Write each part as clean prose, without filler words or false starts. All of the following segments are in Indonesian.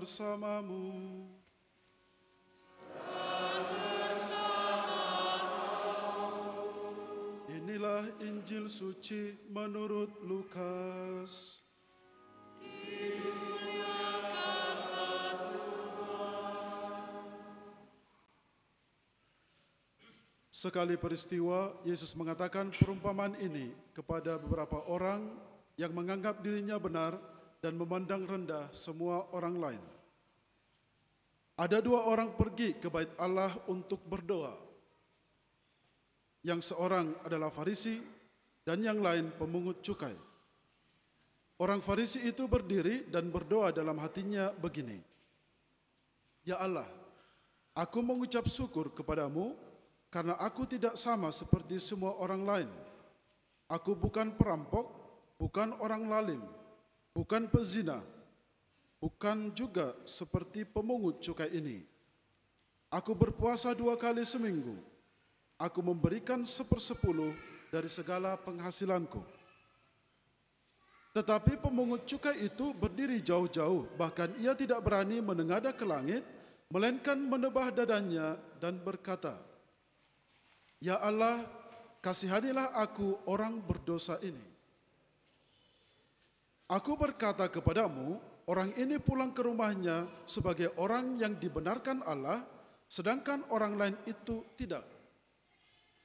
bersamamu. Inilah Injil suci menurut Lukas. Sekali peristiwa, Yesus mengatakan perumpamaan ini kepada beberapa orang yang menganggap dirinya benar dan memandang rendah semua orang lain. Ada dua orang pergi ke bait Allah untuk berdoa. Yang seorang adalah Farisi dan yang lain pemungut cukai. Orang Farisi itu berdiri dan berdoa dalam hatinya begini, "Ya Allah, aku mengucap syukur kepadamu karena aku tidak sama seperti semua orang lain. Aku bukan perampok, bukan orang lalim, bukan pezina, bukan juga seperti pemungut cukai ini. Aku berpuasa 2 kali seminggu. Aku memberikan 1/10 dari segala penghasilanku." Tetapi pemungut cukai itu berdiri jauh-jauh, bahkan ia tidak berani menengadah ke langit, melainkan menebah dadanya dan berkata, "Ya Allah, kasihanilah aku orang berdosa ini." Aku berkata kepadamu, orang ini pulang ke rumahnya sebagai orang yang dibenarkan Allah, sedangkan orang lain itu tidak.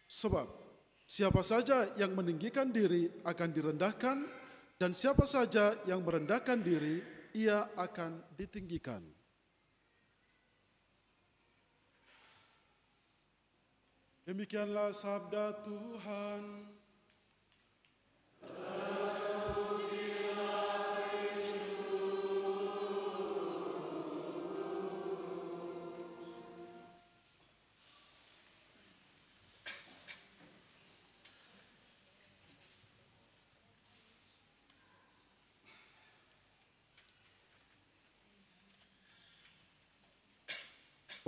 Sebab siapa saja yang meninggikan diri akan direndahkan, dan siapa saja yang merendahkan diri, ia akan ditinggikan. Demikianlah sabda Tuhan.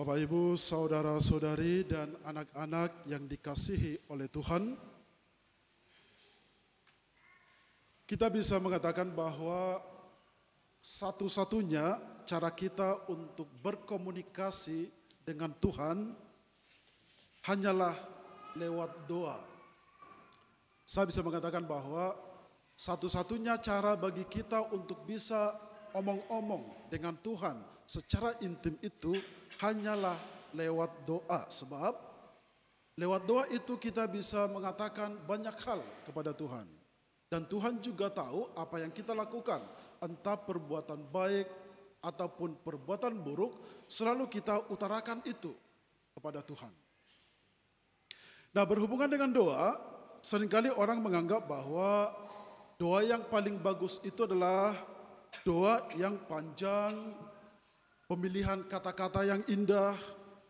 Bapak, Ibu, saudara-saudari, dan anak-anak yang dikasihi oleh Tuhan, kita bisa mengatakan bahwa satu-satunya cara kita untuk berkomunikasi dengan Tuhan hanyalah lewat doa. Saya bisa mengatakan bahwa satu-satunya cara bagi kita untuk bisa omong-omong dengan Tuhan secara intim itu hanyalah lewat doa. Sebab lewat doa itu kita bisa mengatakan banyak hal kepada Tuhan. Dan Tuhan juga tahu apa yang kita lakukan. Entah perbuatan baik ataupun perbuatan buruk, selalu kita utarakan itu kepada Tuhan. Nah, berhubungan dengan doa, seringkali orang menganggap bahwa doa yang paling bagus itu adalah doa yang panjang, pemilihan kata-kata yang indah,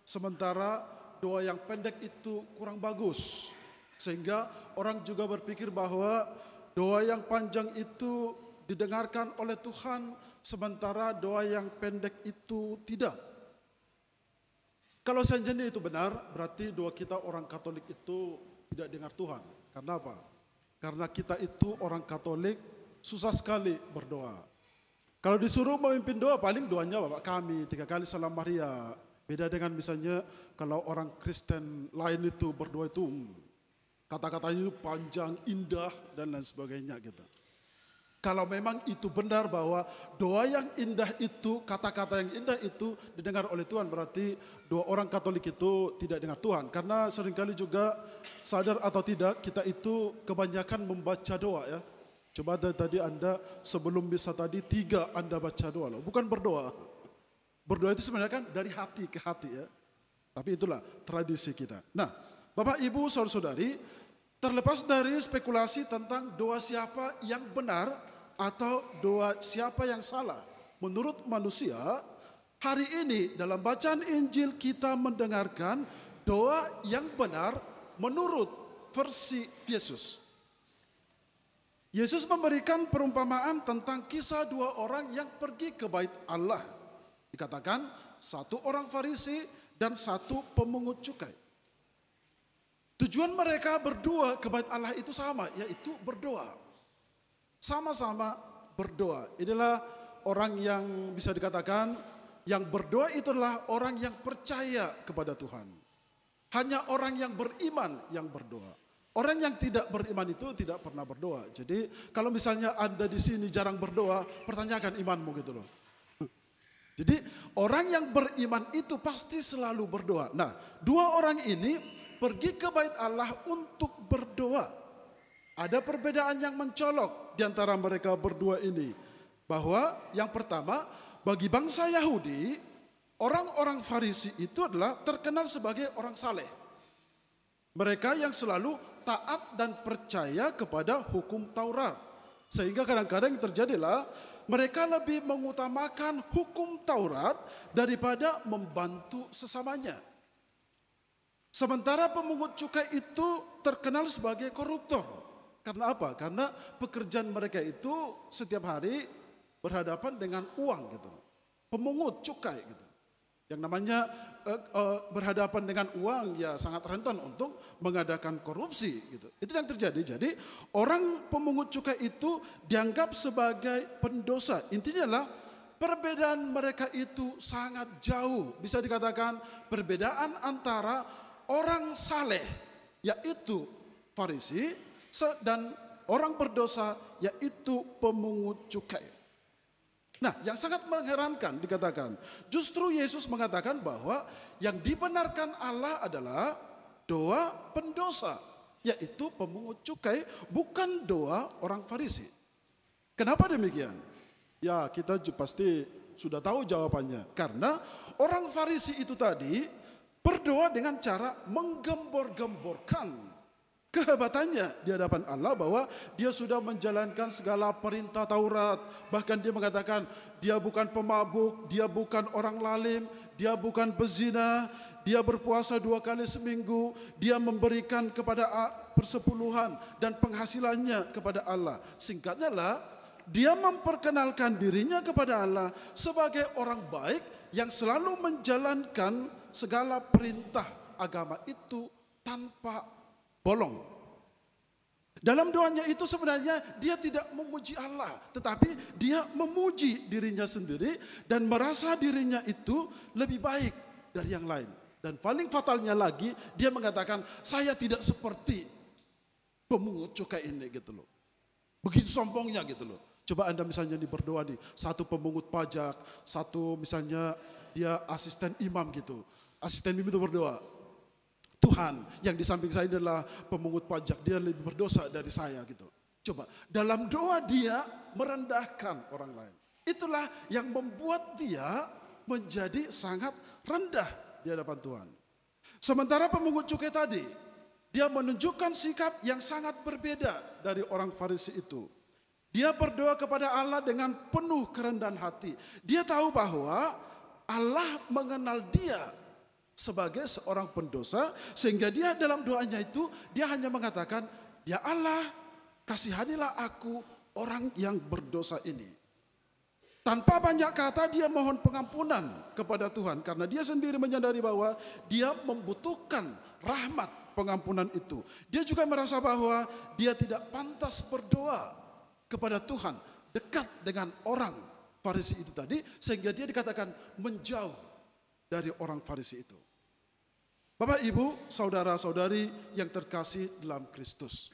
sementara doa yang pendek itu kurang bagus. Sehingga orang juga berpikir bahwa doa yang panjang itu didengarkan oleh Tuhan, sementara doa yang pendek itu tidak. Kalau seandainya itu benar, berarti doa kita orang Katolik itu tidak dengar Tuhan. Karena apa? Karena kita itu orang Katolik susah sekali berdoa. Kalau disuruh memimpin doa, paling doanya Bapak kami 3 kali Salam Maria. Beda dengan misalnya kalau orang Kristen lain itu berdoa itu kata-katanya panjang, indah, dan lain sebagainya gitu. Kalau memang itu benar bahwa doa yang indah itu, kata-kata yang indah itu didengar oleh Tuhan, berarti doa orang Katolik itu tidak dengar Tuhan. Karena seringkali juga sadar atau tidak, kita itu kebanyakan membaca doa ya. Coba tadi Anda sebelum bisa tadi 3 Anda baca doa loh, bukan berdoa. Berdoa itu sebenarnya kan dari hati ke hati ya. Tapi itulah tradisi kita. Nah, Bapak, Ibu, saudara-saudari, terlepas dari spekulasi tentang doa siapa yang benar atau doa siapa yang salah, menurut manusia, hari ini dalam bacaan Injil kita mendengarkan doa yang benar menurut versi Yesus. Yesus memberikan perumpamaan tentang kisah 2 orang yang pergi ke bait Allah. Dikatakan 1 orang Farisi dan 1 pemungut cukai. Tujuan mereka berdua ke bait Allah itu sama, yaitu berdoa. Sama-sama berdoa. Inilah orang yang bisa dikatakan yang berdoa itu adalah orang yang percaya kepada Tuhan. Hanya orang yang beriman yang berdoa. Orang yang tidak beriman itu tidak pernah berdoa. Jadi kalau misalnya Anda di sini jarang berdoa, pertanyakan imanmu gitu loh. Jadi orang yang beriman itu pasti selalu berdoa. Nah, dua orang ini pergi ke bait Allah untuk berdoa. Ada perbedaan yang mencolok di antara mereka berdua ini. Bahwa yang pertama, bagi bangsa Yahudi, orang-orang Farisi itu adalah terkenal sebagai orang saleh. Mereka yang selalu taat dan percaya kepada hukum Taurat. Sehingga kadang-kadang terjadilah mereka lebih mengutamakan hukum Taurat daripada membantu sesamanya. Sementara pemungut cukai itu terkenal sebagai koruptor. Karena apa? Karena pekerjaan mereka itu setiap hari berhadapan dengan uang gitu. Pemungut cukai gitu. Yang namanya berhadapan dengan uang ya sangat rentan untuk mengadakan korupsi gitu. Itu yang terjadi. Jadi orang pemungut cukai itu dianggap sebagai pendosa. Intinya adalah perbedaan mereka itu sangat jauh. Bisa dikatakan perbedaan antara orang saleh yaitu Farisi dan orang berdosa yaitu pemungut cukai. Nah, yang sangat mengherankan dikatakan, justru Yesus mengatakan bahwa yang dibenarkan Allah adalah doa pendosa, yaitu pemungut cukai, bukan doa orang Farisi. Kenapa demikian? Ya, kita pasti sudah tahu jawabannya. Karena orang Farisi itu tadi berdoa dengan cara menggembor-gemborkan kehebatannya di hadapan Allah bahwa dia sudah menjalankan segala perintah Taurat. Bahkan dia mengatakan dia bukan pemabuk, dia bukan orang lalim, dia bukan pezina, dia berpuasa 2 kali seminggu, dia memberikan kepada persepuluhan dan penghasilannya kepada Allah. Singkatnya lah, dia memperkenalkan dirinya kepada Allah sebagai orang baik yang selalu menjalankan segala perintah agama itu tanpa bolong. Dalam doanya itu sebenarnya dia tidak memuji Allah, tetapi dia memuji dirinya sendiri dan merasa dirinya itu lebih baik dari yang lain. Dan paling fatalnya lagi, dia mengatakan saya tidak seperti pemungut cukai ini gitu loh. Begitu sombongnya gitu loh. Coba Anda misalnya berdoa nih, satu pemungut pajak, satu misalnya dia asisten imam gitu. Asisten imam itu berdoa, Tuhan yang di samping saya adalah pemungut pajak, dia lebih berdosa dari saya gitu. Coba dalam doa dia merendahkan orang lain. Itulah yang membuat dia menjadi sangat rendah di hadapan Tuhan. Sementara pemungut cukai tadi, dia menunjukkan sikap yang sangat berbeda dari orang Farisi itu. Dia berdoa kepada Allah dengan penuh kerendahan hati. Dia tahu bahwa Allah mengenal dia sebagai seorang pendosa, sehingga dia dalam doanya itu dia hanya mengatakan, ya Allah kasihanilah aku orang yang berdosa ini. Tanpa banyak kata dia mohon pengampunan kepada Tuhan, karena dia sendiri menyadari bahwa dia membutuhkan rahmat pengampunan itu. Dia juga merasa bahwa dia tidak pantas berdoa kepada Tuhan dekat dengan orang Farisi itu tadi, sehingga dia dikatakan menjauh dari orang Farisi itu. Bapak, Ibu, saudara-saudari yang terkasih dalam Kristus.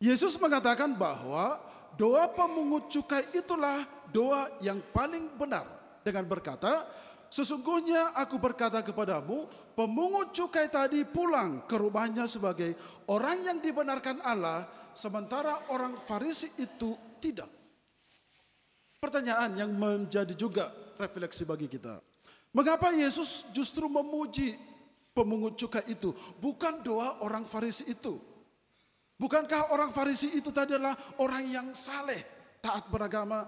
Yesus mengatakan bahwa doa pemungut cukai itulah doa yang paling benar. Dengan berkata, sesungguhnya aku berkata kepadamu, pemungut cukai tadi pulang ke rumahnya sebagai orang yang dibenarkan Allah, sementara orang Farisi itu tidak. Pertanyaan yang menjadi juga refleksi bagi kita. Mengapa Yesus justru memuji pemungut cukai itu, bukan doa orang Farisi itu? Bukankah orang Farisi itu tadi adalah orang yang saleh, taat beragama?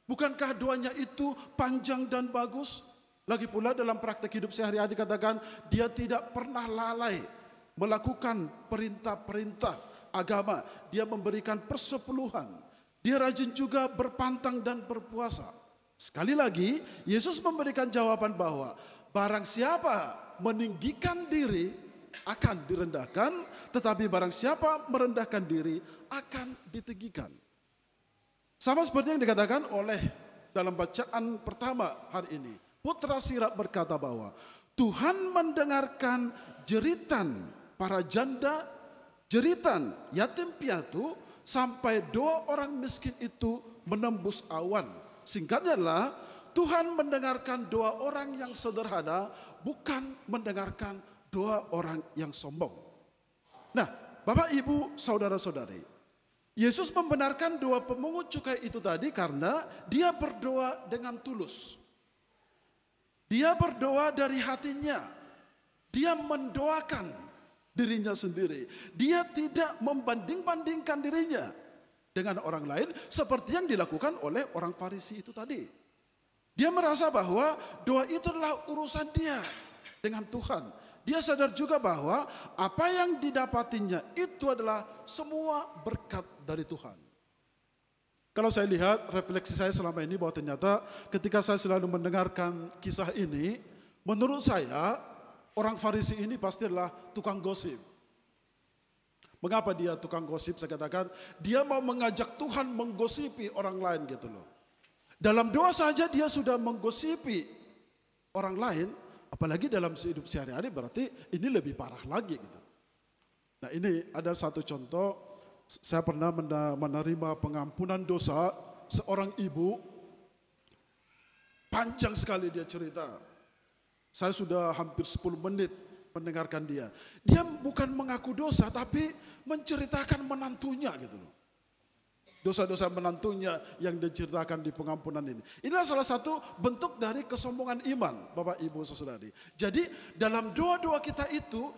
Bukankah doanya itu panjang dan bagus? Lagi pula dalam praktek hidup sehari-hari dikatakan dia tidak pernah lalai melakukan perintah-perintah agama. Dia memberikan persepuluhan. Dia rajin juga berpantang dan berpuasa. Sekali lagi, Yesus memberikan jawaban bahwa barang siapa meninggikan diri akan direndahkan, tetapi barang siapa merendahkan diri akan ditinggikan. Sama seperti yang dikatakan oleh dalam bacaan pertama hari ini. Putra Sirak berkata bahwa Tuhan mendengarkan jeritan para janda, jeritan yatim piatu, sampai doa orang miskin itu menembus awan. Singkatnya adalah Tuhan mendengarkan doa orang yang sederhana, bukan mendengarkan doa orang yang sombong. Nah, Bapak, Ibu, saudara-saudari, Yesus membenarkan doa pemungut cukai itu tadi karena dia berdoa dengan tulus. Dia berdoa dari hatinya. Dia mendoakan dirinya sendiri. Dia tidak membanding-bandingkan dirinya dengan orang lain seperti yang dilakukan oleh orang Farisi itu tadi. Dia merasa bahwa doa itu adalah urusan dia dengan Tuhan. Dia sadar juga bahwa apa yang didapatinya itu adalah semua berkat dari Tuhan. Kalau saya lihat refleksi saya selama ini bahwa ternyata ketika saya selalu mendengarkan kisah ini, menurut saya orang Farisi ini pasti adalah tukang gosip. Mengapa dia tukang gosip? Saya katakan dia mau mengajak Tuhan menggosipi orang lain gitu loh. Dalam doa saja dia sudah menggosipi orang lain, apalagi dalam hidup sehari-hari, berarti ini lebih parah lagi gitu. Nah, ini ada satu contoh, saya pernah menerima pengampunan dosa seorang ibu, panjang sekali dia cerita. Saya sudah hampir 10 menit mendengarkan dia. Dia bukan mengaku dosa, tapi menceritakan menantunya gitu loh. Dosa-dosa menantunya yang diceritakan di pengampunan ini. Inilah salah satu bentuk dari kesombongan iman, Bapak, Ibu, saudari. Jadi dalam doa-doa kita itu,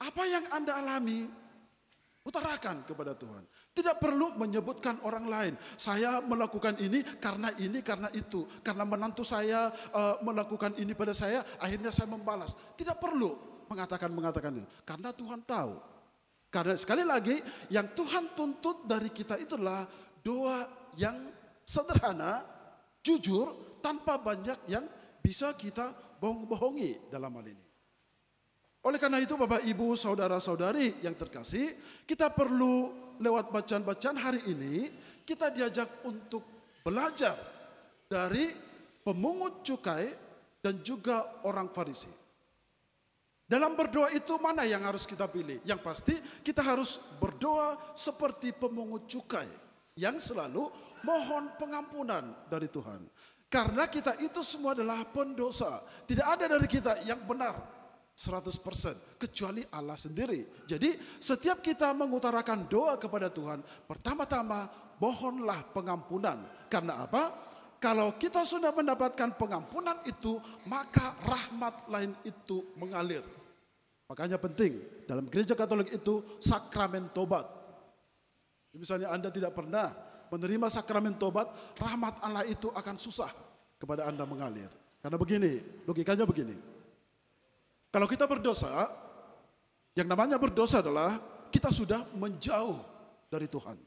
apa yang Anda alami, utarakan kepada Tuhan. Tidak perlu menyebutkan orang lain. Saya melakukan ini, karena itu. Karena menantu saya melakukan ini pada saya, akhirnya saya membalas. Tidak perlu mengatakan itu. Karena Tuhan tahu. Karena sekali lagi yang Tuhan tuntut dari kita itulah doa yang sederhana, jujur, tanpa banyak yang bisa kita bohong-bohongi dalam hal ini. Oleh karena itu Bapak, Ibu, saudara-saudari yang terkasih, kita perlu lewat bacaan-bacaan hari ini, kita diajak untuk belajar dari pemungut cukai dan juga orang Farisi. Dalam berdoa itu mana yang harus kita pilih? Yang pasti kita harus berdoa seperti pemungut cukai yang selalu mohon pengampunan dari Tuhan. Karena kita itu semua adalah pendosa. Tidak ada dari kita yang benar 100% kecuali Allah sendiri. Jadi setiap kita mengutarakan doa kepada Tuhan, pertama-tama mohonlah pengampunan. Karena apa? Kalau kita sudah mendapatkan pengampunan itu, maka rahmat lain itu mengalir. Makanya penting dalam gereja Katolik itu sakramen tobat. Misalnya Anda tidak pernah menerima sakramen tobat, rahmat Allah itu akan susah kepada Anda mengalir. Karena begini, logikanya begini. Kalau kita berdosa, yang namanya berdosa adalah kita sudah menjauh dari Tuhan.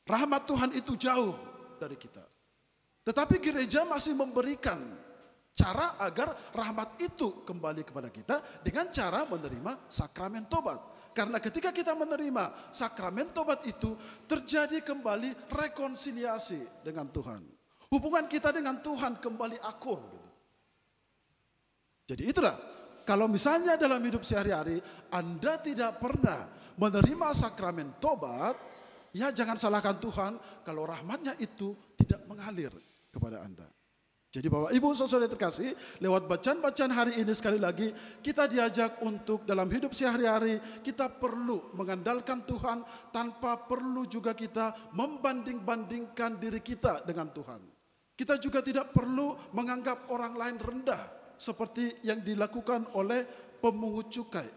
Rahmat Tuhan itu jauh dari kita. Tetapi gereja masih memberikan cara agar rahmat itu kembali kepada kita dengan cara menerima sakramen tobat. Karena ketika kita menerima sakramen tobat itu, terjadi kembali rekonsiliasi dengan Tuhan. Hubungan kita dengan Tuhan kembali akur. Jadi itulah, kalau misalnya dalam hidup sehari-hari Anda tidak pernah menerima sakramen tobat, ya jangan salahkan Tuhan kalau rahmatnya itu tidak mengalir kepada Anda. Jadi Bapak, Ibu, saudara terkasih, lewat bacaan-bacaan hari ini sekali lagi kita diajak untuk dalam hidup sehari-hari kita perlu mengandalkan Tuhan tanpa perlu juga kita membanding-bandingkan diri kita dengan Tuhan. Kita juga tidak perlu menganggap orang lain rendah seperti yang dilakukan oleh pemungut cukai,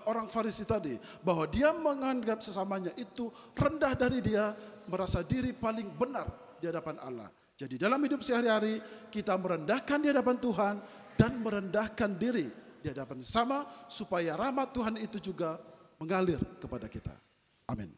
orang Farisi tadi, bahwa dia menganggap sesamanya itu rendah dari dia, merasa diri paling benar di hadapan Allah. Jadi dalam hidup sehari-hari kita merendahkan di hadapan Tuhan dan merendahkan diri di hadapan sesama supaya rahmat Tuhan itu juga mengalir kepada kita. Amin.